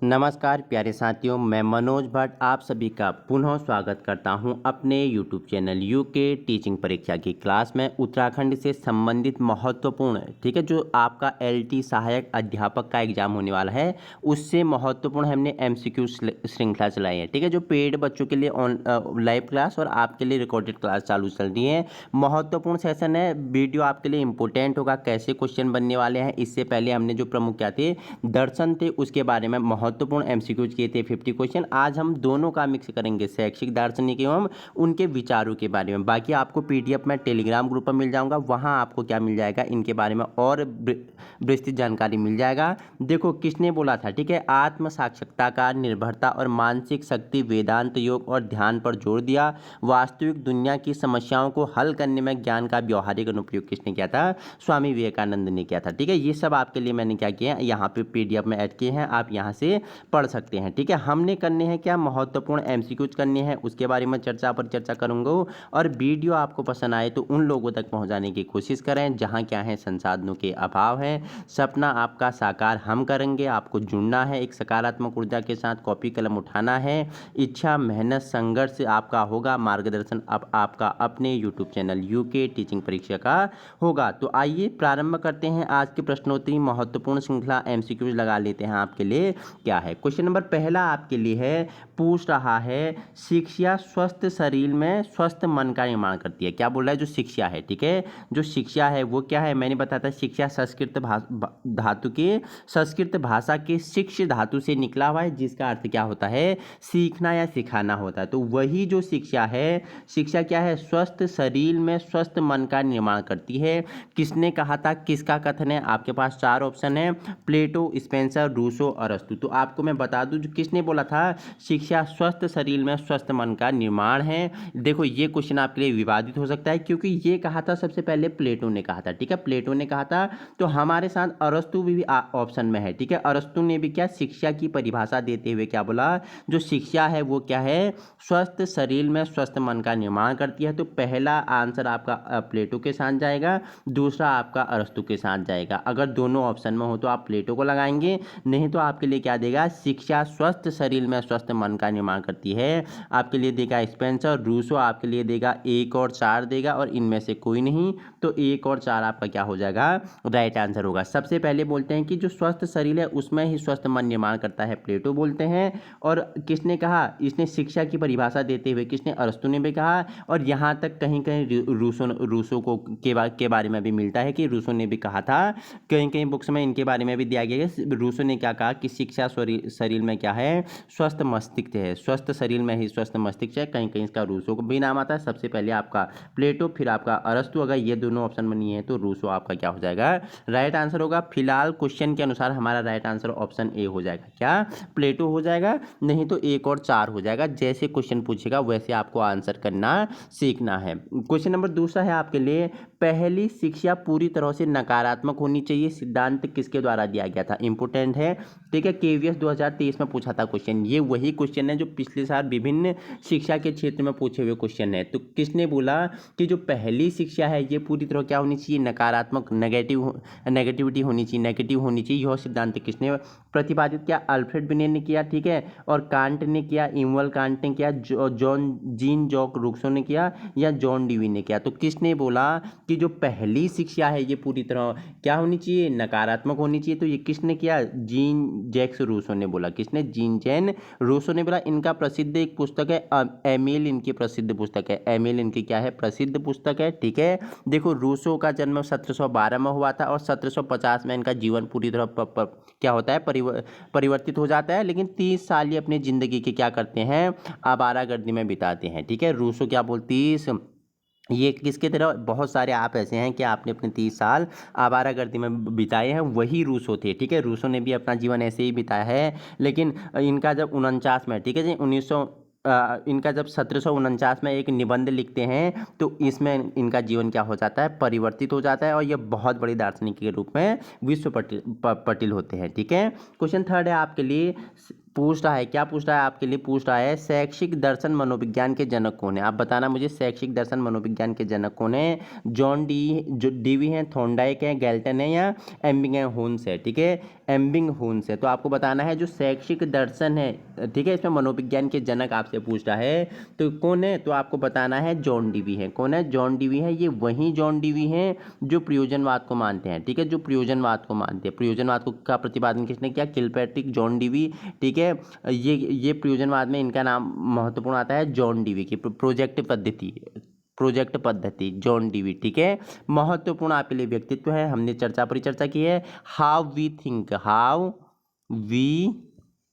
नमस्कार प्यारे साथियों, मैं मनोज भट्ट आप सभी का पुनः स्वागत करता हूं अपने YouTube चैनल यूके टीचिंग परीक्षा की क्लास में। उत्तराखंड से संबंधित महत्वपूर्ण ठीक है जो आपका LT सहायक अध्यापक का एग्जाम होने वाला है, उससे महत्वपूर्ण हमने MCQ श्रृंखला चलाई है। ठीक है, जो पेड बच्चों के लिए लाइव क्लास और आपके लिए रिकॉर्डेड क्लास चालू चल रही है। महत्वपूर्ण सेशन है, वीडियो आपके लिए इंपॉर्टेंट होगा। कैसे क्वेश्चन बनने वाले हैं, इससे पहले हमने जो प्रमुख क्या थे दर्शन थे उसके बारे में महत्वपूर्ण MCQs किए थे 50 क्वेश्चन। आज हम दोनों का मिक्स करेंगे, शैक्षिक दार्शनिक एवं उनके विचारों के बारे में। बाकी आपको PDF में टेलीग्राम ग्रुप पर मिल जाऊंगा, वहां आपको क्या मिल जाएगा, इनके बारे में और विस्तृत जानकारी मिल जाएगा। देखो किसने बोला था, ठीक है, आत्म साक्षात्कार, निर्भरता और मानसिक शक्ति, वेदांत योग और ध्यान पर जोर दिया। वास्तविक दुनिया की समस्याओं को हल करने में ज्ञान का व्यवहारिक अनुप्रयोग किसने किया था, स्वामी विवेकानंद ने किया था। ठीक है, ये सब आपके लिए मैंने क्या किया है, यहाँ पे PDF में ऐड किए हैं, आप यहाँ से पढ़ सकते हैं। ठीक है, हमने करने हैं क्या, महत्वपूर्ण MCQs करने हैं, उसके बारे में चर्चा करूंगा। और वीडियो आपको पसंद आए तो उन लोगों तक पहुंचाने की कोशिश करें जहां क्या है संसाधनों के अभाव है। सपना आपका साकार हम करेंगे, आपको जुड़ना है एक सकारात्मक ऊर्जा के साथ, कॉपी कलम उठाना है, इच्छा मेहनत संघर्ष आपका होगा, मार्गदर्शन अब आपका अपने YouTube चैनल यूके टीचिंग परीक्षा का होगा। तो आइए प्रारंभ करते हैं आज के प्रश्नोत्तरी महत्वपूर्ण श्रृंखला MCQs लगा लेते हैं आपके लिए। क्या है क्वेश्चन नंबर पहला आपके लिए है, पूछ रहा है शिक्षा स्वस्थ शरीर में स्वस्थ मन का निर्माण करती है। क्या बोल रहा है, जो शिक्षा है, ठीक है, जो शिक्षा है वो क्या है, मैंने बताया था शिक्षा संस्कृत भाषा के शिक्ष धातु से निकला हुआ है, जिसका अर्थ क्या होता है, सीखना या सिखाना होता है। तो वही जो शिक्षा है, शिक्षा क्या है, स्वस्थ शरीर में स्वस्थ मन का निर्माण करती है। किसने कहा था, किसका कथन है, आपके पास चार ऑप्शन है, प्लेटो, स्पेंसर, रूसो, अरस्तु। तो आपको मैं बता दूं जो किसने बोला था, शिक्षा स्वस्थ शरीर में स्वस्थ मन का निर्माण है। देखो ये क्वेश्चन आपके लिए विवादित हो सकता है, क्योंकि ये कहा था सबसे पहले प्लेटो ने कहा था। ठीक है, प्लेटो ने कहा था, तो हमारे साथ अरस्तु भी ऑप्शन में है। ठीक है, अरस्तु ने भी क्या शिक्षा की परिभाषा देते हुए क्या बोला, जो शिक्षा है वो क्या है, स्वस्थ शरीर में स्वस्थ मन का निर्माण करती है। तो पहला आंसर आपका प्लेटो के साथ जाएगा, दूसरा आपका अरस्तु के साथ जाएगा। अगर दोनों ऑप्शन में हो तो आप प्लेटो को लगाएंगे, नहीं तो आपके लिए क्या देगा, शिक्षा स्वस्थ शरीर में स्वस्थ मन का निर्माण करती है, आपके लिए देगा स्पेंसर। रूसो आपके लिए देगा 1 और 4 देगा, और इनमें से कोई नहीं, तो 1 और 4 आपका क्या हो जाएगा, राइट आंसर होगा। सबसे पहले बोलते हैं कि जो स्वस्थ शरीर है उसमें ही स्वस्थ मन निर्माण करता है, प्लेटो बोलते हैं। और किसने कहा, इसने शिक्षा की परिभाषा देते हुए किसने, अरस्तु ने भी कहा। और यहाँ तक कहीं कहीं रूसो को के बारे में भी मिलता है कि रूसो ने भी कहा था, कहीं कहीं बुक्स में इनके बारे में भी दिया गया है। रूसो ने क्या कहा कि शिक्षा शरीर में क्या है, स्वस्थ मस्तिष्क है, स्वस्थ शरीर में ही स्वस्थ मस्तिष्क है। कहीं कहीं इसका रूसो को भी नाम आता है। सबसे पहले आपका प्लेटो, फिर आपका अरस्तु। अगर ये दोनों ऑप्शन में नहीं है तो रूसो आपका क्या हो जाएगा, राइट आंसर होगा। फिलहाल क्वेश्चन के अनुसार हमारा राइट आंसर ऑप्शन ए हो जाएगा, क्या प्लेटो हो जाएगा, नहीं तो 1 और 4 हो जाएगा। जैसे क्वेश्चन पूछेगा वैसे आपको आंसर करना सीखना है। क्वेश्चन नंबर दूसरा है आपके लिए, पहली शिक्षा पूरी तरह से नकारात्मक होनी चाहिए, सिद्धांत किसके द्वारा दिया गया था, इंपोर्टेंट है। ठीक है, KVS 2023 में पूछा था क्वेश्चन, ये वही क्वेश्चन है जो पिछले साल विभिन्न शिक्षा के क्षेत्र में पूछे हुए क्वेश्चन है। तो किसने बोला कि जो पहली शिक्षा है ये पूरी तरह क्या होनी चाहिए, नकारात्मक, नेगेटिविटी होनी चाहिए, नेगेटिव होनी चाहिए। यह सिद्धांत किसने प्रतिपादित किया, अल्फ्रेड बिनेट ने किया। ठीक है, और कांट ने किया, इमनुएल कांट ने किया, जीन जॉक रूसो ने किया, या जॉन डीवी ने किया। तो किसने बोला कि जो पहली शिक्षा है ये पूरी तरह क्या होनी चाहिए, नकारात्मक होनी चाहिए। तो ये किसने किया, जीन जैक्स रूसो ने बोला। किसने, जीन जैन रूसो ने बोला। इनका प्रसिद्ध एक पुस्तक है एमिल, इनकी प्रसिद्ध पुस्तक है एमिल, इनकी क्या है, प्रसिद्ध पुस्तक है। ठीक है, देखो रूसो का जन्म 1712 में हुआ था, और 1750 में इनका जीवन पूरी तरह क्या होता है, परिवर्तित हो जाता है। लेकिन 30 साल ये अपनी जिंदगी के क्या करते हैं, आवारागर्दी में बिताते हैं। ठीक है, रूसो क्या बोलती, ये किसके तरह, बहुत सारे आप ऐसे हैं कि आपने अपने 30 साल आवारागर्दी में बिताए हैं, वही रूसो थे। ठीक है, रूसो ने भी अपना जीवन ऐसे ही बिताया है। लेकिन इनका जब 49 में, ठीक है जी, इनका जब 1749 में एक निबंध लिखते हैं, तो इसमें इनका जीवन क्या हो जाता है, परिवर्तित हो जाता है, और ये बहुत बड़ी दार्शनिक के रूप में विश्व पटिल होते हैं। ठीक है, क्वेश्चन थर्ड है आपके लिए, पूछ रहा है, क्या पूछ रहा है आपके लिए, पूछ रहा है शैक्षिक दर्शन मनोविज्ञान के जनक कौन है। आप बताना मुझे, शैक्षिक दर्शन मनोविज्ञान के जनक कौन है, जॉन डीवी हैं, थॉर्नडाइक है, गैल्टन है, या एम्बिंगहॉस है। ठीक है, एबिंगहॉस है। तो आपको बताना है जो शैक्षिक दर्शन है, ठीक है, इसमें मनोविज्ञान के जनक आपसे पूछ रहा है तो कौन है, तो आपको बताना है जॉन डीवी है। कौन है? जॉन डीवी है। ये वही जॉन डीवी हैं जो प्रयोजनवाद को मानते हैं, ठीक है, जो प्रयोजनवाद को मानते हैं। प्रयोजनवाद को का प्रतिपादन किसने किया? किलपैट्रिक, जॉन डीवी, ठीक है। ये प्रयोजनवाद में इनका नाम महत्वपूर्ण आता है जॉन डीवी की। प्रोजेक्ट पद्धति जॉन डीवी, ठीक है। महत्वपूर्ण आपके लिए व्यक्तित्व है, हमने परिचर्चा की है। हाउ वी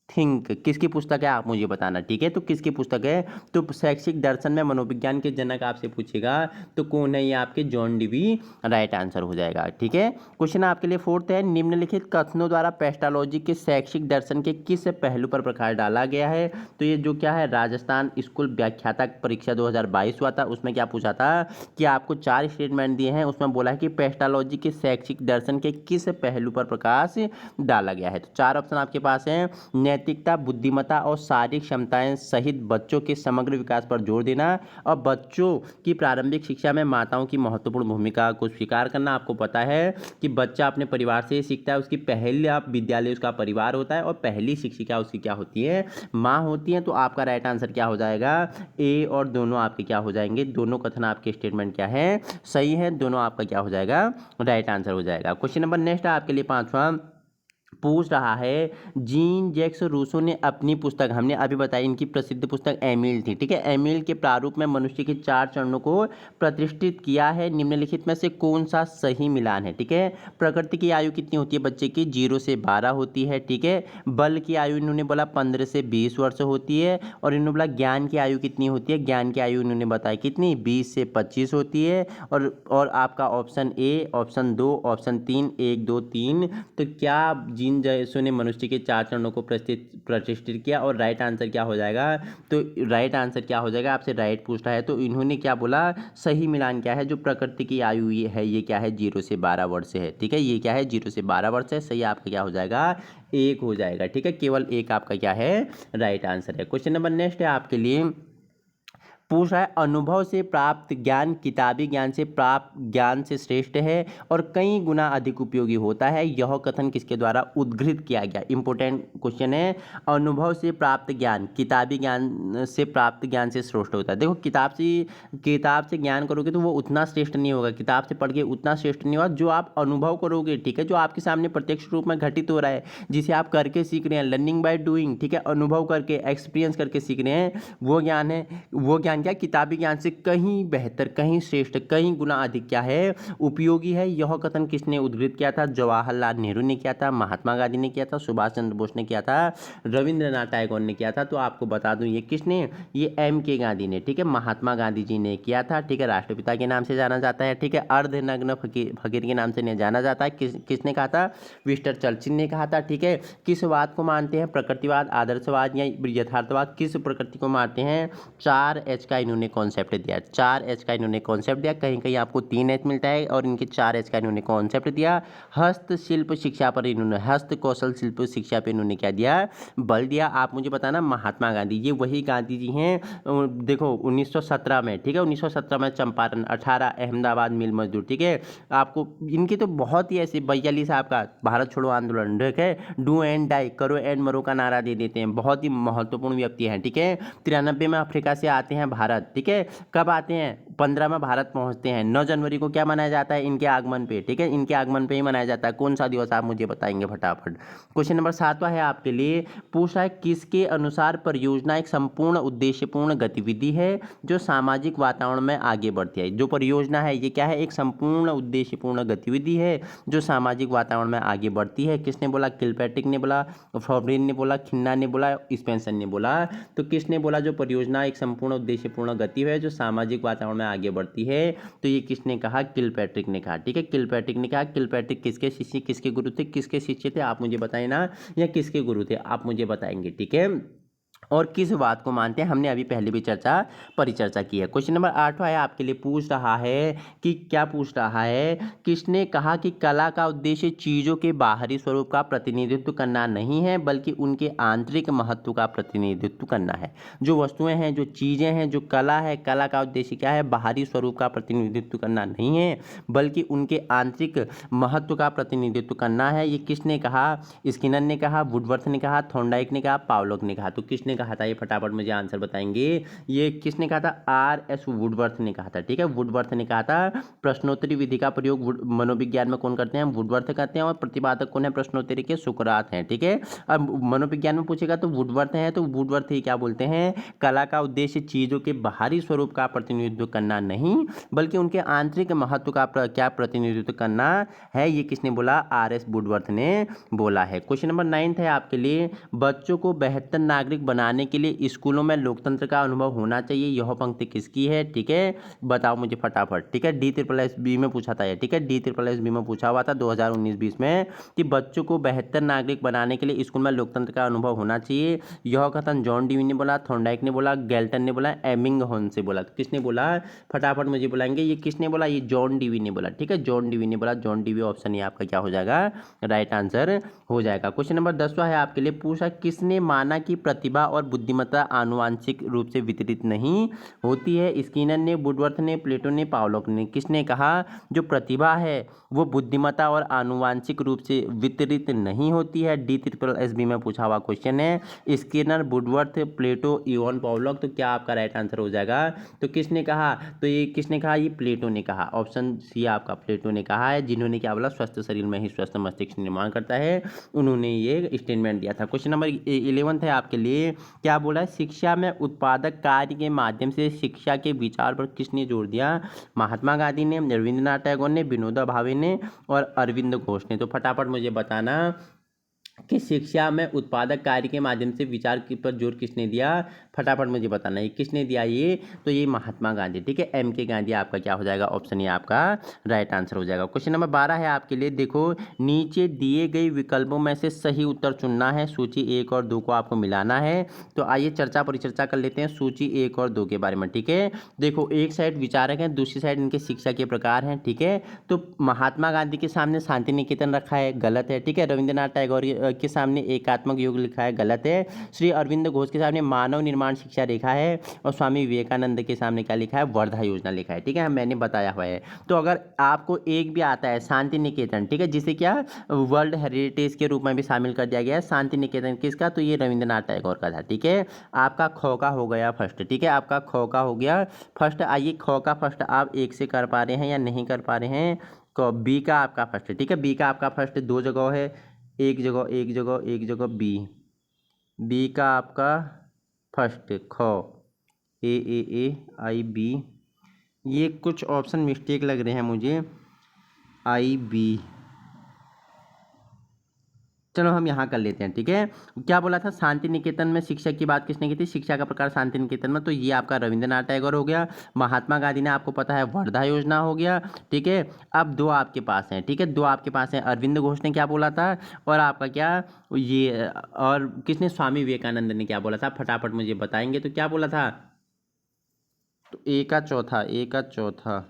थिंक किसकी पुस्तक है आप मुझे बताना, ठीक है। तो किसकी पुस्तक है? तो शैक्षिक दर्शन में मनोविज्ञान के जनक आपसे पूछेगा तो कौन है? ये आपके जॉन डीवी राइट आंसर हो जाएगा, ठीक है। क्वेश्चन आपके लिए फोर्थ है, निम्नलिखित कथनों द्वारा पेस्टालॉजी के शैक्षिक दर्शन के किस पहलू पर प्रकाश डाला गया है? तो ये जो क्या है, राजस्थान स्कूल व्याख्याता परीक्षा 2022 हुआ था, उसमें क्या पूछा था कि आपको 4 स्टेटमेंट दिए हैं, उसमें बोला है कि पेस्टालॉजी के शैक्षिक दर्शन के किस पहलू पर प्रकाश डाला गया है। तो 4 ऑप्शन आपके पास हैं, नैतिकता, बुद्धिमत्ता और शारीरिक क्षमताएं सहित बच्चों के समग्र विकास पर जोर देना, और बच्चों की प्रारंभिक शिक्षा में माताओं की महत्वपूर्ण भूमिका को स्वीकार करना। आपको पता है कि बच्चा अपने परिवार से सीखता है, उसकी पहली विद्यालय उसका परिवार होता है और पहली शिक्षिका उसकी क्या होती है? माँ होती है। तो आपका राइट आंसर क्या हो जाएगा? ए और दोनों आपके क्या हो जाएंगे? दोनों कथन आपके स्टेटमेंट क्या है? सही है, दोनों आपका क्या हो जाएगा? राइट आंसर हो जाएगा। क्वेश्चन नंबर नेक्स्ट है आपके लिए 5वां, पूछ रहा है जीन जैक्स रूसो ने अपनी पुस्तक, हमने अभी बताया इनकी प्रसिद्ध पुस्तक एमिल थी, ठीक है। एमिल के प्रारूप में मनुष्य के 4 चरणों को प्रतिष्ठित किया है, निम्नलिखित में से कौन सा सही मिलान है, ठीक है। प्रकृति की आयु कितनी होती है बच्चे की? 0 से 12 होती है, ठीक है। बल की आयु इन्होंने बोला 15 से 20 वर्ष होती है, और इन्होंने बोला ज्ञान की आयु कितनी होती है? ज्ञान की आयु इन्होंने बताया कितनी? 20 से 25 होती है। और आपका ऑप्शन ए, ऑप्शन 2, ऑप्शन 3, 1 2 3, तो क्या जीन जैसो ने मनुष्य के 4 चरणों को प्रतिष्ठित किया? और राइट आंसर क्या हो जाएगा? तो राइट आंसर क्या हो जाएगा? आपसे राइट पूछ रहा है तो इन्होंने क्या बोला? सही मिलान क्या है? जो प्रकृति की आयु ये है, ये क्या है? 0 से 12 वर्ष है, ठीक है। ये क्या है? 0 से 12 वर्ष है। सही आपका क्या हो जाएगा? 1 हो जाएगा, ठीक है। केवल 1 आपका क्या है? राइट आंसर है। क्वेश्चन नंबर नेक्स्ट है आपके लिए, पूछ रहा है अनुभव से प्राप्त ज्ञान किताबी ज्ञान से प्राप्त ज्ञान से श्रेष्ठ है और कई गुना अधिक उपयोगी होता है, यह कथन किसके द्वारा उद्धृत किया गया? इंपॉर्टेंट क्वेश्चन है। अनुभव से प्राप्त ज्ञान किताबी ज्ञान से प्राप्त ज्ञान से श्रेष्ठ होता है। देखो, किताब से ज्ञान करोगे तो वो उतना श्रेष्ठ नहीं होगा, किताब से पढ़ के उतना श्रेष्ठ नहीं होगा। जो आप अनुभव करोगे, ठीक है, जो आपके सामने प्रत्यक्ष रूप में घटित हो रहा है, जिसे आप करके सीख रहे हैं, लर्निंग बाय डूइंग, ठीक है, अनुभव करके एक्सपीरियंस करके सीख रहे हैं, वो ज्ञान है। वो ज्ञान क्या? किताबी ज्ञान से कहीं बेहतर, कहीं श्रेष्ठ, कहीं गुना अधिक क्या है? उपयोगी है। यह कथन किसने उद्धृत किया था? जवाहरलाल नेहरू ने किया था, महात्मा गांधी ने किया था, सुभाष चंद्र बोस ने किया था, रविंद्रनाथ टैगोर ने किया था। तो आपको बता दूं ये किसने? ये M.K. गांधी ने, ठीक है, महात्मा गांधी जी ने किया था, ठीक है। राष्ट्रपिता के नाम से जाना जाता है, ठीक है। अर्धनग्न फकीर के नाम से जाना जाता है। किसने कहा था? विंस्टन चर्चिल ने कहा था, ठीक है। किस बात को मानते हैं? प्रकृतिवाद, आदर्शवाद या यथार्थवाद? किस प्रकृति को मानते हैं? 4H का इन्होंने कॉन्सेप्ट दिया, 4H का इन्होंने कॉन्सेप्ट दिया। कहीं कहीं आपको 3H मिलता है और इनके 4H का इन्होंने कॉन्सेप्ट दिया। हस्तशिल्प शिक्षा पर इन्होंने, हस्त कौशल शिल्प शिक्षा पर इन्होंने क्या दिया? बल दिया। आप मुझे बताना, महात्मा गांधी, ये वही गांधी जी हैं, देखो 1917 में, ठीक है, 1917 में चंपारण, 18 अहमदाबाद मिल मजदूर, ठीक है। आपको इनके तो बहुत ही ऐसे 42 आपका भारत छोड़ो आंदोलन, ठीक है, डू एंड डाई, करो एंड मरो का नारा दे देते हैं, बहुत ही महत्वपूर्ण व्यक्ति हैं, ठीक है। 93 में अफ्रीका से आते हैं भारत, ठीक है। कब आते हैं? 15 में भारत पहुंचते हैं। 9 जनवरी को क्या मनाया जाता है? इनके आगमन पे, ठीक है, इनके आगमन पे ही मनाया जाता है। कौन सा दिवस आप मुझे बताएंगे फटाफट। क्वेश्चन नंबर 7वां है आपके लिए, पूछ रहा है किसके अनुसार परियोजना एक संपूर्ण उद्देश्यपूर्ण गतिविधि है जो सामाजिक वातावरण में आगे बढ़ती है? जो परियोजना है ये क्या है? एक संपूर्ण उद्देश्यपूर्ण गतिविधि है जो सामाजिक वातावरण में आगे बढ़ती है। किसने बोला? किलपैट्रिक ने बोला, फ्रॉबरिन ने बोला, खन्ना ने बोला, स्पेंसर ने बोला। तो किसने बोला जो परियोजना एक संपूर्ण उद्देश्यपूर्ण गति है जो सामाजिक वातावरण में आगे बढ़ती है? तो ये किसने कहा? किलपैट्रिक ने कहा, ठीक है, किलपैट्रिक ने कहा। किलपैट्रिक किसके शिष्य, किसके गुरु थे, किसके शिष्य थे आप मुझे बताए ना, या किसके गुरु थे आप मुझे बताएंगे, ठीक है। और किस बात को मानते हैं, हमने अभी पहले भी परिचर्चा की है। क्वेश्चन नंबर 8 है आपके लिए, पूछ रहा है कि क्या पूछ रहा है, किसने कहा कि कला का उद्देश्य चीज़ों के बाहरी स्वरूप का प्रतिनिधित्व करना नहीं है बल्कि उनके आंतरिक महत्व का प्रतिनिधित्व करना है। जो वस्तुएं हैं, जो चीज़ें हैं, जो कला है, कला का उद्देश्य क्या है, बाहरी स्वरूप का प्रतिनिधित्व करना नहीं है बल्कि उनके आंतरिक महत्व का प्रतिनिधित्व करना है। ये किसने कहा, स्किनर ने कहा, वुडवर्थ ने कहा, थॉर्नडाइक ने कहा, पावलोक ने कहा। तो किसने कहा था, ये फटाफट मुझे आंसर बताएंगे। ये किसने कहा था, R.S. वुडवर्थ ने कहा था। ठीक है, वुडवर्थ ने कहा था। प्रश्नोत्तरी विधि का प्रयोग मनोविज्ञान में कौन करते हैं, वुडवर्थ करते हैं। और प्रतिपादक कौन है प्रश्नोत्तरी के, सुकरात हैं। ठीक है, अब मनोविज्ञान में पूछेगा तो वुडवर्थ है, तो वुडवर्थ ही क्या बोलते हैं, कला का उद्देश्य चीज़ों के बाहरी स्वरूप का प्रतिनिधित्व करना नहीं बल्कि उनके आंतरिक महत्व का क्या प्रतिनिधित्व करना है। ये किसने बोला, R.S. वुडवर्थ ने बोला है। क्वेश्चन नंबर 9 है आपके लिए, बच्चों को बेहतर नागरिक बनाने के लिए स्कूलों में लोकतंत्र का अनुभव होना चाहिए। यह पंक्ति किसकी है, ठीक है, बताओ मुझे फटाफट। ठीक है, DSSB में पूछा था ये। ठीक है, DSSB में पूछा हुआ था 2019-20 में कि बच्चों को बेहतर नागरिक बनाने के लिए स्कूल में लोकतंत्र का अनुभव होना चाहिए। यह कथन जॉन डीवी ने बोला, थॉर्नडाइक ने बोला, गैल्टन ने बोला, एमिंगहॉर्न से बोला। तो किसने बोला, फटाफट मुझे बुलाएंगे, ये किसने बोला, ये जॉन डीवी ने बोला। ठीक है, जॉन डीवी ने बोला। जॉन डीवी ऑप्शन ये आपका क्या हो जाएगा, राइट आंसर हो जाएगा। क्वेश्चन नंबर 10 है आपके लिए, पूछा किसने माना कि प्रतिभा और बुद्धिमत्ता आनुवांशिक रूप से वितरित नहीं होती है। स्किनर ने, वुडवर्थ ने, प्लेटो ने, पावलोक ने। किसने कहा जो प्रतिभा है वो बुद्धिमत्ता और आनुवांशिक रूप से वितरित नहीं होती है। DSSB में पूछा हुआ क्वेश्चन है। स्किनर, वुडवर्थ, प्लेटो, इवान पावलोक। तो क्या आपका राइट आंसर हो जाएगा, तो किसने कहा, तो ये किसने कहा, ये प्लेटो ने कहा। ऑप्शन सी आपका प्लेटो ने कहा है, जिन्होंने क्या बोला, स्वस्थ शरीर में ही स्वस्थ मस्तिष्क निर्माण करता है, उन्होंने ये स्टेटमेंट दिया था। क्वेश्चन नंबर 11 है आपके लिए, क्या बोला है, शिक्षा में उत्पादक कार्य के माध्यम से शिक्षा के विचार पर किसने जोर दिया। महात्मा गांधी ने, रविंद्रनाथ टैगोर ने, विनोबा भावे ने और अरविंद घोष ने। तो फटाफट मुझे बताना कि शिक्षा में उत्पादक कार्य के माध्यम से विचार पर जोर किसने दिया, फटाफट मुझे बताना ये किसने दिया, ये तो ये महात्मा गांधी। ठीक है, MK गांधी आपका क्या हो जाएगा, ऑप्शन ये आपका राइट आंसर हो जाएगा। क्वेश्चन नंबर 12 है आपके लिए, देखो नीचे दिए गए विकल्पों में से सही उत्तर चुनना है। सूची 1 और 2 को आपको मिलाना है। तो आइए चर्चा परिचर्चा कर लेते हैं सूची 1 और 2 के बारे में। ठीक है, देखो एक साइड विचारक हैं, दूसरी साइड इनके शिक्षा के प्रकार हैं। ठीक है, तो महात्मा गांधी के सामने शांति निकेतन रखा है, गलत है। ठीक है, रविंद्रनाथ टैगोर के सामने एकात्मक योग लिखा है, गलत है। श्री अरविंद घोष के सामने मानव निर्माण शिक्षा लिखा है और स्वामी विवेकानंद के सामने क्या लिखा है, वर्धा योजना लिखा है। ठीक है, मैंने बताया हुआ है। तो अगर आपको एक भी आता है शांति निकेतन, ठीक है, जिसे क्या वर्ल्ड हेरिटेज के रूप में भी शामिल कर दिया गया है, शांति निकेतन किसका, तो ये रविंद्रनाथ टैगोर का था। ठीक है, आपका खो का हो गया फर्स्ट। ठीक है, आपका खो का हो गया फर्स्ट। आइए खो का फर्स्ट आप एक से कर पा रहे हैं या नहीं कर पा रहे हैं। बी का आपका फर्स्ट। ठीक है, बी का आपका फर्स्ट 2 जगह है, एक जगह एक जगह एक जगह बी का आपका फर्स्ट ख A B। ये कुछ ऑप्शन मिस्टेक लग रहे हैं मुझे, IB। चलो हम यहाँ कर लेते हैं। ठीक है, क्या बोला था, शांति निकेतन में शिक्षा की बात किसने की थी, शिक्षा का प्रकार शांति निकेतन में, तो ये आपका रविंद्रनाथ टैगोर हो गया। महात्मा गांधी ने आपको पता है वर्धा योजना हो गया। ठीक है, अब 2 आपके पास हैं। ठीक है, 2 आपके पास हैं, अरविंद घोष ने क्या बोला था और आपका क्या ये, और किसने, स्वामी विवेकानंद ने क्या बोला था, फटाफट मुझे बताएंगे। तो क्या बोला था, तो ए का चौथा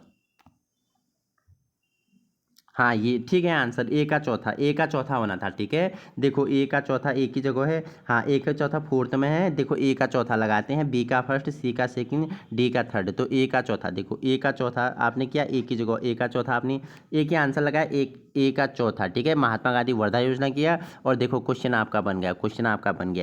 हाँ ये ठीक है आंसर, ए का चौथा होना था। ठीक है, देखो ए का चौथा एक ही जगह है, हाँ ए का चौथा फोर्थ में है। देखो ए का चौथा लगाते हैं, बी का फर्स्ट, सी का सेकंड, डी का थर्ड। तो ए का चौथा, देखो ए का चौथा आपने किया एक ही जगह, ए का चौथा आपने एक ही आंसर लगाया, एक ए का चौथा। ठीक है, महात्मा गांधी वर्धा योजना किया और देखो क्वेश्चन आपका बन गया,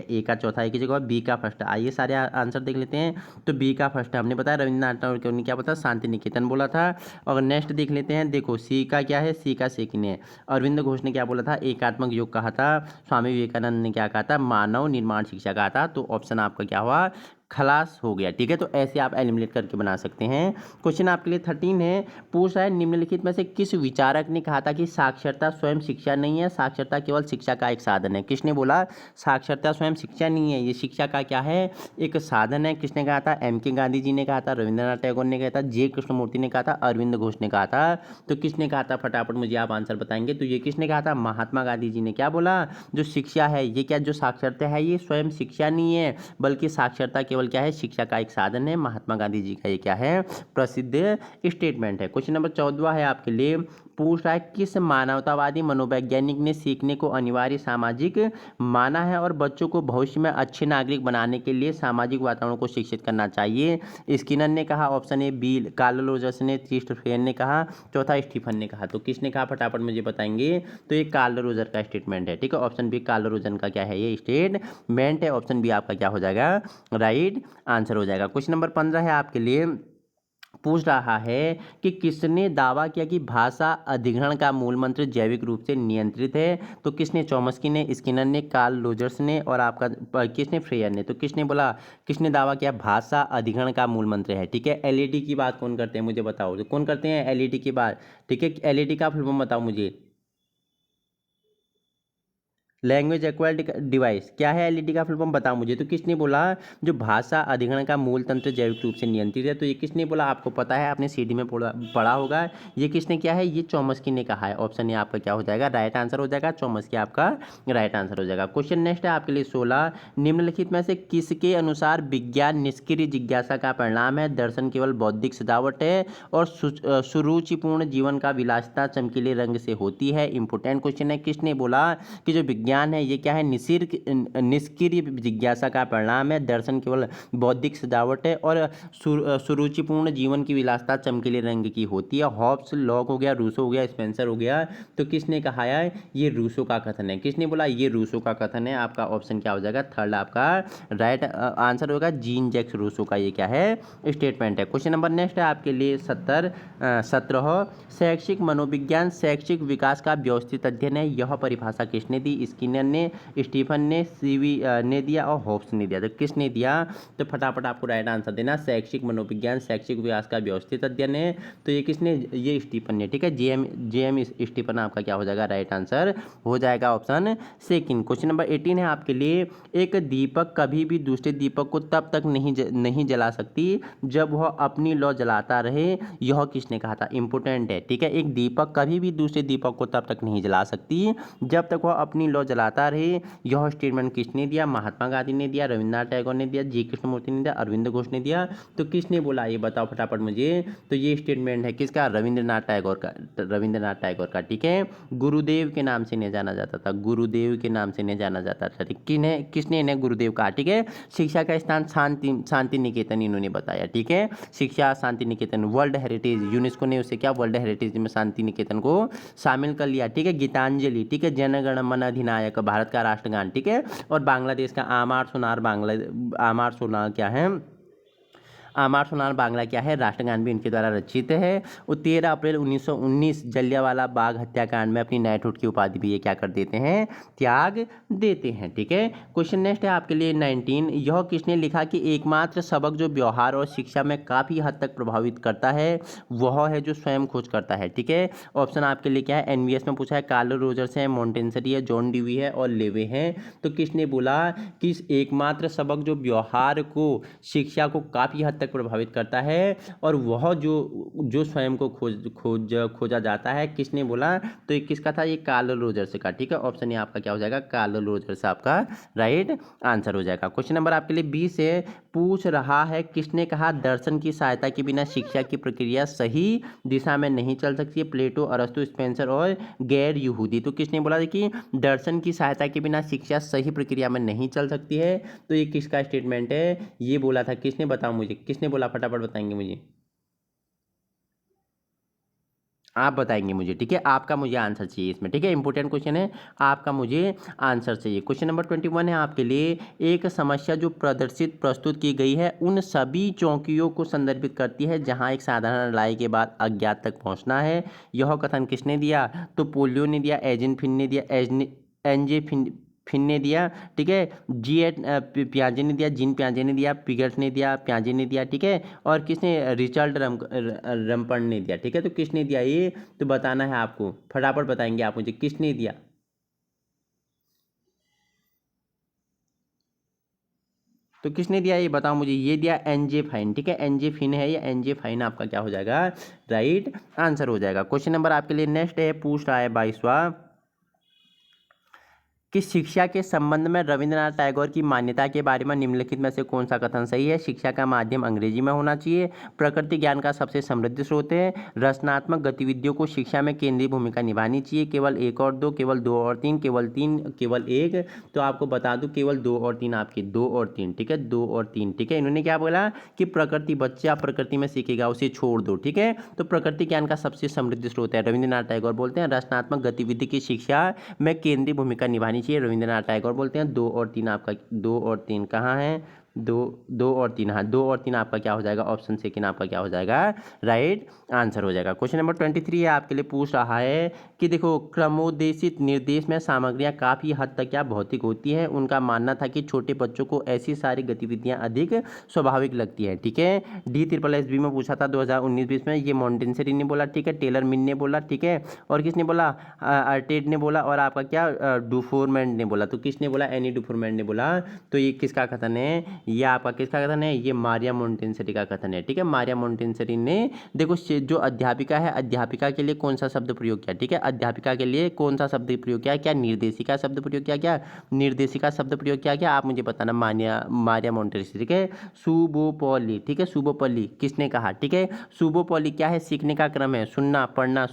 ए का चौथा एक ही जगह, बी का फर्स्ट। आइए सारे आंसर देख लेते हैं। तो बी का फर्स्ट हमने बताया रविंद्रनाथ टैगोर ने क्या बताया, शांति निकेतन बोला था। और नेक्स्ट देख लेते हैं, देखो सी का क्या है, सी का सेकंड है। अरविंद घोष ने क्या बोला था, एकात्मक योग कहा था। स्वामी विवेकानंद ने क्या कहा था, मानव निर्माण शिक्षा कहा था। तो ऑप्शन आपका क्या हुआ, खलास हो गया। ठीक है, तो ऐसे आप एलिमिनेट करके बना सकते हैं। क्वेश्चन आपके लिए 13 है, पूछ रहा है निम्नलिखित में से किस विचारक ने कहा था कि साक्षरता स्वयं शिक्षा नहीं है, साक्षरता केवल शिक्षा का एक साधन है। किसने बोला साक्षरता स्वयं शिक्षा नहीं है, ये शिक्षा का क्या है, एक साधन है। किसने कहा था, एम के गांधी जी ने कहा था, रविंद्रनाथ टैगोर ने कहा था, जे कृष्णमूर्ति ने कहा था, अरविंद घोष ने कहा था। तो किसने कहा था, फटाफट मुझे आप आंसर बताएंगे। तो ये किसने कहा था, महात्मा गांधी जी ने। क्या बोला, जो शिक्षा है ये क्या, जो साक्षरता है ये स्वयं शिक्षा नहीं है, बल्कि साक्षरता केवल क्या है, शिक्षा का एक साधन है। महात्मा गांधी जी का ये क्या है, प्रसिद्ध स्टेटमेंट है। क्वेश्चन नंबर 14 है आपके लिए, पूछ रहा है किस मानवतावादी मनोवैज्ञानिक ने सीखने को अनिवार्य सामाजिक माना है और बच्चों को भविष्य में अच्छे नागरिक बनाने के लिए सामाजिक वातावरण को शिक्षित करना चाहिए। स्किनर ने कहा, option A B Carl Rogers ने, क्रिस्टोफर ने कहा, चौथा स्टीफन ने कहा। तो किसने कहा, फटाफट मुझे बताएंगे। तो ये कार्ल रोजर का स्टेटमेंट है। ठीक है, ऑप्शन बी कार्ल रोजर का क्या है, ये स्टेटमेंट है। ऑप्शन बी आपका क्या हो जाएगा, राइट आंसर हो जाएगा। क्वेश्चन नंबर 15 है आपके लिए, पूछ रहा है कि किसने दावा किया कि भाषा अधिग्रहण का मूल मंत्र जैविक रूप से नियंत्रित है। तो किसने, चॉम्स्की ने, स्किनर ने, कार्ल रोजर्स ने और आपका किसने, फ्रेयर ने। तो किसने बोला, किसने दावा किया भाषा अधिग्रहण का मूल मंत्र है। ठीक है, एलईडी की बात कौन करते हैं मुझे बताओ, तो कौन करते हैं एलईडी की बात। ठीक है, एलईडी का फुल फॉर्म बताओ मुझे। लैंग्वेज एक्वायर्ड डिवाइस क्या है, एलईडी का फुल फॉर्म बताओ मुझे। तो किसने बोला, जो भाषा अधिग्रहण का मूल तंत्र जैविक रूप से नियंत्रित है। तो ये किसने बोला, आपको पता है, आपने सीडी में पढ़ा होगा। ये किसने किया है, ये चॉम्स्की ने कहा है। ऑप्शन ए आपका क्या हो जाएगा, राइट आंसर हो जाएगा। चॉम्स्की आपका राइट आंसर हो जाएगा। क्वेश्चन नेक्स्ट है आपके लिए 16, निम्नलिखित में से किसके अनुसार विज्ञान निष्क्रिय जिज्ञासा का परिणाम है, दर्शन केवल बौद्धिक सजावट है और सुरुचिपूर्ण जीवन का विलासिता चमकीले रंग से होती है। इंपोर्टेंट क्वेश्चन है, किसने बोला कि जो विज्ञान है ये क्या है, निष्क्रिय जिज्ञासा का परिणाम है, दर्शन केवल बौद्धिक सजावट है और सुरुचिपूर्ण जीवन की विलासिता चमकीले रंग की होती है। हॉब्स, लॉक हो गया, रूसो हो गया, स्पेंसर हो गया। तो किसने कहा है, ये रूसो का कथन है। किसने बोला, ये रूसो का कथन है। आपका ऑप्शन क्या हो जाएगा, थर्ड आपका राइट आंसर होगा। जीन जैक्स रूसो का ये क्या है, स्टेटमेंट है। क्वेश्चन नंबर नेक्स्ट है आपके लिए 17, शैक्षिक मनोविज्ञान शैक्षिक विकास का व्यवस्थित अध्ययन है। यह परिभाषा किसने दी, स्किनर ने, स्टीफन ने, सीवी ने दिया और होब्स ने दिया। तो किसने दिया, तो फटाफट आपको राइट आंसर देना। शैक्षिक मनोविज्ञान शैक्षिक विकास का व्यवस्थित अध्ययन है। तो ये किसने, ये स्टीफन ने। ठीक है, जेएम स्टीफन आपका क्या हो जाएगा, राइट आंसर हो जाएगा ऑप्शन सेकंड। क्वेश्चन नंबर 18 है आपके लिए, एक दीपक कभी भी दूसरे दीपक को तब तक नहीं जला सकती जब वह अपनी लौ जलाता रहे। यह किसने कहा था, इंपोर्टेंट है। ठीक है, एक दीपक कभी भी दूसरे दीपक को तब तक नहीं जला सकती जब तक वह अपनी लौ जलाता रहे। यह स्टेटमेंट किसने दिया, महात्मा गांधी ने दिया, रविंद्रनाथ टैगोर ने दिया, जी कृष्णमूर्ति ने दिया, अरविंद घोष ने दिया। तो किसने बोला, ये बताओ फटाफट मुझे। तो ये स्टेटमेंट है किसका, रविंद्रनाथ टैगोर का, रविंद्रनाथ टैगोर का। ठीक है, गुरुदेव के नाम से इन्हें जाना जाता था, गुरुदेव के नाम से इन्हें जाना जाता था। किसने इन्हें गुरुदेव कहा। ठीक है, शिक्षा का स्थान शांति निकेतन इन्होंने बताया। ठीक है, शिक्षा Shanti Niketan, world heritage, UNESCO ने उसे क्या, वर्ल्ड हेरिटेज में शांति निकेतन को शामिल कर लिया। ठीक है, गीतांजलि, ठीक है, जनगण मन अधिनायक, भारत का राष्ट्रगान। ठीक है, और बांग्लादेश का आमार सोनार, आमार सोनार क्या है, आमार सोनार बांग्ला क्या है, राष्ट्रगान भी इनके द्वारा रचित है। वो 13 अप्रैल 1919 जलियांवाला बाग हत्याकांड में अपनी नाइटहुड की उपाधि भी ये क्या कर देते हैं, त्याग देते हैं। ठीक है, क्वेश्चन नेक्स्ट है आपके लिए 19, यह किसने लिखा कि एकमात्र सबक जो व्यवहार और शिक्षा में काफ़ी हद तक प्रभावित करता है वह है जो स्वयं खोज करता है। ठीक है, ऑप्शन आपके लिए क्या है, एनवीएस में पूछा है, कार्ल रोजर्स है, मोंटेसरी है, जॉन डीवी है और लेवे हैं। तो किसने बोला कि एकमात्र सबक जो व्यवहार को शिक्षा को काफ़ी हद तक प्रभावित करता है और वह जो स्वयं को खोजा जाता है, किसने बोला। तो ये किसका था, ये कार्ल रोजर्स का। ठीक है, ऑप्शन ये आपका क्या हो जाएगा, कार्ल रोजर्स आपका राइट आंसर हो जाएगा। क्वेश्चन नंबर आपके लिए 20 है, पूछ रहा है किसने कहा दर्शन की सहायता के बिना शिक्षा की प्रक्रिया सही दिशा में नहीं चल सकती है, प्लेटो, अरस्तु, स्पेंसर और गैर यहूदी। तो किसने बोला कि दर्शन की सहायता के बिना शिक्षा सही प्रक्रिया में नहीं चल सकती है। तो ये किसका स्टेटमेंट है, ये बोला था किसने, बताओ मुझे, किसने बोला, फटाफट बताएंगे मुझे, आप बताएंगे मुझे। ठीक है, आपका मुझे आंसर चाहिए इसमें। ठीक है, इंपॉर्टेंट क्वेश्चन है, आपका मुझे आंसर चाहिए। क्वेश्चन नंबर 21 है आपके लिए, एक समस्या जो प्रस्तुत की गई है उन सभी चौकियों को संदर्भित करती है जहां एक साधारण लड़ाई के बाद अज्ञात तक पहुंचना है। यह कथन किसने दिया, तो पोलियो ने दिया, एजेंट फिन ने दिया, एंजे फिन ने दिया, ठीक है। जी.एच. पियाजे ने दिया, जीन पियाजे ने दिया, पिगेट ने दिया, पियाजे ने दिया, ठीक है। और किसने, रिचर्ड रमपर्ट ने दिया, ठीक है। तो किसने दिया ये तो बताना है आपको, फटाफट बताएंगे आप मुझे किसने दिया। तो किसने दिया ये बताओ मुझे। ये दिया एनजे फाइन, ठीक है। एनजे फिन है ये, एनजे फाइन आपका क्या हो जाएगा, राइट आंसर हो जाएगा। क्वेश्चन नंबर आपके लिए नेक्स्ट है, पूछ रहा है 22वां कि शिक्षा के संबंध में रविंद्रनाथ टैगोर की मान्यता के बारे में निम्नलिखित में से कौन सा कथन सही है। शिक्षा का माध्यम अंग्रेजी में होना चाहिए, प्रकृति ज्ञान का सबसे समृद्ध स्रोत है, रचनात्मक गतिविधियों को शिक्षा में केंद्रीय भूमिका निभानी चाहिए, केवल एक और दो, केवल दो और तीन, केवल तीन, केवल एक। तो आपको बता दूं केवल दो और तीन, आपके दो और तीन, ठीक है, दो और तीन, ठीक है। इन्होंने क्या बोला कि प्रकृति, बच्चा प्रकृति में सीखेगा उसे छोड़ दो, ठीक है। तो प्रकृति ज्ञान का सबसे समृद्ध स्रोत है, रविंद्रनाथ टैगोर बोलते हैं। रचनात्मक गतिविधि की शिक्षा में केंद्रीय भूमिका निभानी चाहिए, रविंद्रनाथ टैगोर बोलते हैं। दो और तीन आपका, दो और तीन कहाँ है, दो, दो और तीन, हाँ दो और तीन आपका क्या हो जाएगा, ऑप्शन सेकंड आपका क्या हो जाएगा, राइट आंसर हो जाएगा। क्वेश्चन नंबर 23 है आपके लिए, पूछ रहा है कि देखो क्रमोदेशित निर्देश में सामग्रियां काफी हद तक क्या भौतिक होती हैं। उनका मानना था कि छोटे बच्चों को ऐसी सारी गतिविधियां अधिक स्वाभाविक लगती है, ठीक है। DSSB में पूछा था 2019-20 में, ये मॉन्टेसरी ने बोला, ठीक है, टेलर मिन ने बोला, ठीक है। और किसने बोला, अर्टेड ने बोला, और आपका क्या डुफोरमेंट ने बोला। तो किसने बोला, एनी डुफोरमेंट ने बोला। तो ये किसका कथन है, ये आपका किसका कथन है, ये मारिया मोंटेसरी का कथन है, ठीक है। मारिया मोंटेसरी ने देखो जो अध्यापिका है, अध्यापिका के लिए कौन सा शब्द प्रयोग किया, ठीक है। अध्यापिका के लिए कौन सा शब्द प्रयोग किया, क्या निर्देशिका शब्द प्रयोग किया, क्या निर्देशिका शब्द प्रयोग किया, क्या आप मुझे बताना। मारिया मोंटेसरी, ठीक है। सुबोपोली, ठीक है, सुबोपोली किसने कहा, ठीक है। सुबोपोली क्या है, सीखने का क्रम है, सुनना पढ़ना,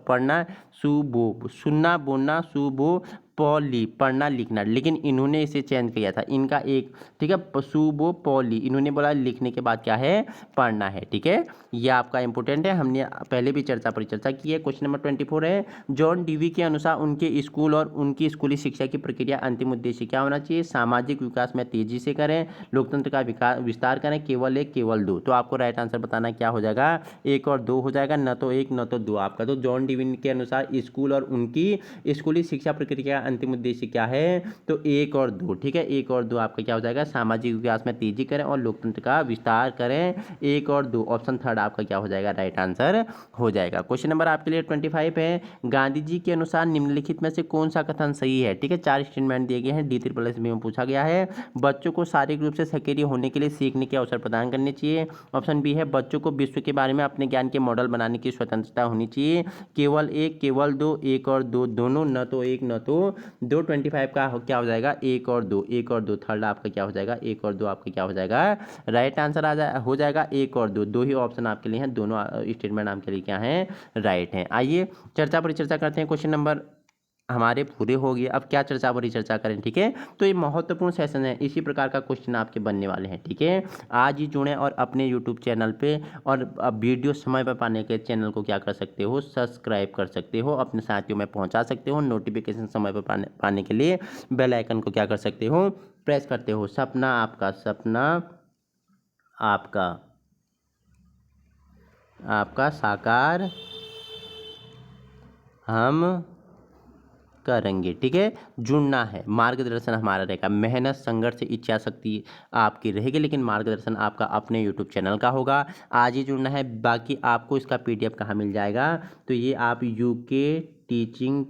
पढ़ना, सुबो सुनना बोलना, सुबो पॉली पढ़ना लिखना, लेकिन इन्होंने इसे चेंज किया था, इनका एक, ठीक है, सुबो पॉली, इन्होंने बोला लिखने के बाद क्या है, पढ़ना है, ठीक है। यह आपका इंपॉर्टेंट है, हमने पहले भी चर्चा की है। क्वेश्चन नंबर 24 है, जॉन डीवी के अनुसार उनके स्कूल और उनकी स्कूली शिक्षा की प्रक्रिया अंतिम उद्देश्य क्या होना चाहिए। सामाजिक विकास में तेजी से करें, लोकतंत्र का विस्तार करें, केवल एक केवल दो। तो आपको राइट आंसर बताना क्या हो जाएगा, एक और दो हो जाएगा, न तो एक न तो दो आपका। तो जॉन डीवी के अनुसार स्कूल और उनकी स्कूली शिक्षा प्रक्रिया अंतिम उद्देश्य क्या है, तो एक और दो, ठीक है, एक और दो आपका क्या हो जाएगा, सामाजिक विकास में तेजी करें और लोकतंत्र का विस्तार करें, एक और दो, ऑप्शन थर्ड आपका क्या हो जाएगा, राइट आंसर हो जाएगा। क्वेश्चन नंबर आपके लिए 25 है, गांधी जी के अनुसार निम्नलिखित में से कौन सा कथन सही है, ठीक है। चार स्टेटमेंट दिए गए हैं, DSSB में पूछा गया है। बच्चों को शारीरिक रूप से सक्रिय होने के लिए सीखने के अवसर प्रदान करने चाहिए। ऑप्शन बी है, बच्चों को विश्व के बारे में अपने ज्ञान के मॉडल बनाने की स्वतंत्रता होनी चाहिए। केवल एक केवल दो, एक और दो दोनों, न तो एक न तो दो। 25 का क्या हो जाएगा, एक और दो, एक और दो, थर्ड आपका क्या हो जाएगा, एक और दो आपका क्या हो जाएगा, राइट आंसर हो जाएगा एक और दो। दो ही ऑप्शन आपके लिए हैं, दोनों स्टेटमेंट आपके लिए क्या हैं, राइट हैं। आइए चर्चा पर चर्चा करते हैं। क्वेश्चन नंबर हमारे पूरे हो गए, अब क्या चर्चा पर चर्चा करें, ठीक है। तो ये महत्वपूर्ण सेशन है, इसी प्रकार का क्वेश्चन आपके बनने वाले हैं, ठीक है। आज ही जुड़ें और अपने यूट्यूब चैनल पे, और वीडियो समय पर पाने के चैनल को क्या कर सकते हो, सब्सक्राइब कर सकते हो, अपने साथियों में पहुंचा सकते हो। नोटिफिकेशन समय पर पाने के लिए बेल आइकन को क्या कर सकते हो, प्रेस करते हो। सपना आपका, सपना आपका, आपका साकार हम करेंगे, ठीक है। जुड़ना है, मार्गदर्शन हमारा रहेगा, मेहनत संघर्ष इच्छा शक्ति आपकी रहेगी, लेकिन मार्गदर्शन आपका अपने यूट्यूब चैनल का होगा। आज ही जुड़ना है। बाकी आपको इसका PDF कहाँ मिल जाएगा, तो ये आप UK टीचिंग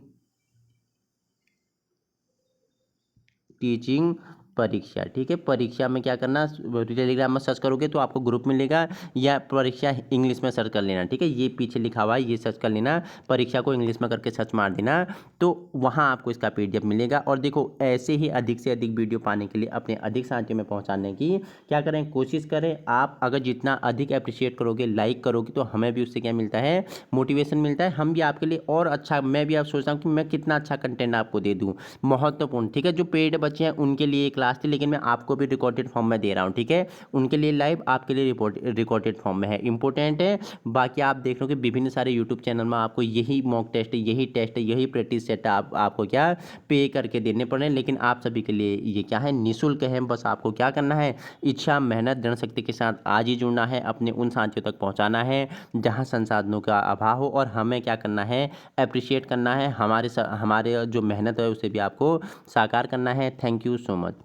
परीक्षा, ठीक है। परीक्षा में क्या करना, टेलीग्राम में सर्च करोगे तो आपको ग्रुप मिलेगा, या परीक्षा इंग्लिश में सर्च कर लेना, ठीक है। ये पीछे लिखा हुआ है, ये सर्च कर लेना, परीक्षा को इंग्लिश में करके सर्च मार देना, तो वहाँ आपको इसका PDF मिलेगा। और देखो ऐसे ही अधिक से अधिक वीडियो पाने के लिए अपने अधिक साथियों में पहुँचाने की क्या करें, कोशिश करें। आप अगर जितना अधिक अप्रिशिएट करोगे, लाइक करोगे, तो हमें भी उससे क्या मिलता है, मोटिवेशन मिलता है। हम भी आपके लिए और अच्छा, मैं भी आप सोचता हूँ कि मैं कितना अच्छा कंटेंट आपको दे दूँ, महत्वपूर्ण, ठीक है। जो पेड बच्चे हैं उनके लिए क्लास क्लास थी, लेकिन मैं आपको भी रिकॉर्डेड फॉर्म में दे रहा हूँ, ठीक है। उनके लिए लाइव, आपके लिए रिकॉर्डेड फॉर्म में है, इंपॉर्टेंट है। बाकी आप देख लो कि विभिन्न सारे यूट्यूब चैनल में आपको यही मॉक टेस्ट है, यही टेस्ट है, यही प्रैक्टिस सेट है, आपको क्या पे करके देने पड़ रहे हैं, लेकिन आप सभी के लिए ये क्या है, निःशुल्क है। बस आपको क्या करना है, इच्छा, मेहनत, दृढ़ शक्ति के साथ आज ही जुड़ना है, अपने उन साथियों तक पहुंचाना है जहां संसाधनों का अभाव हो, और हमें क्या करना है, अप्रिशिएट करना है, हमारे जो मेहनत है उसे भी आपको साकार करना है। Thank you so much.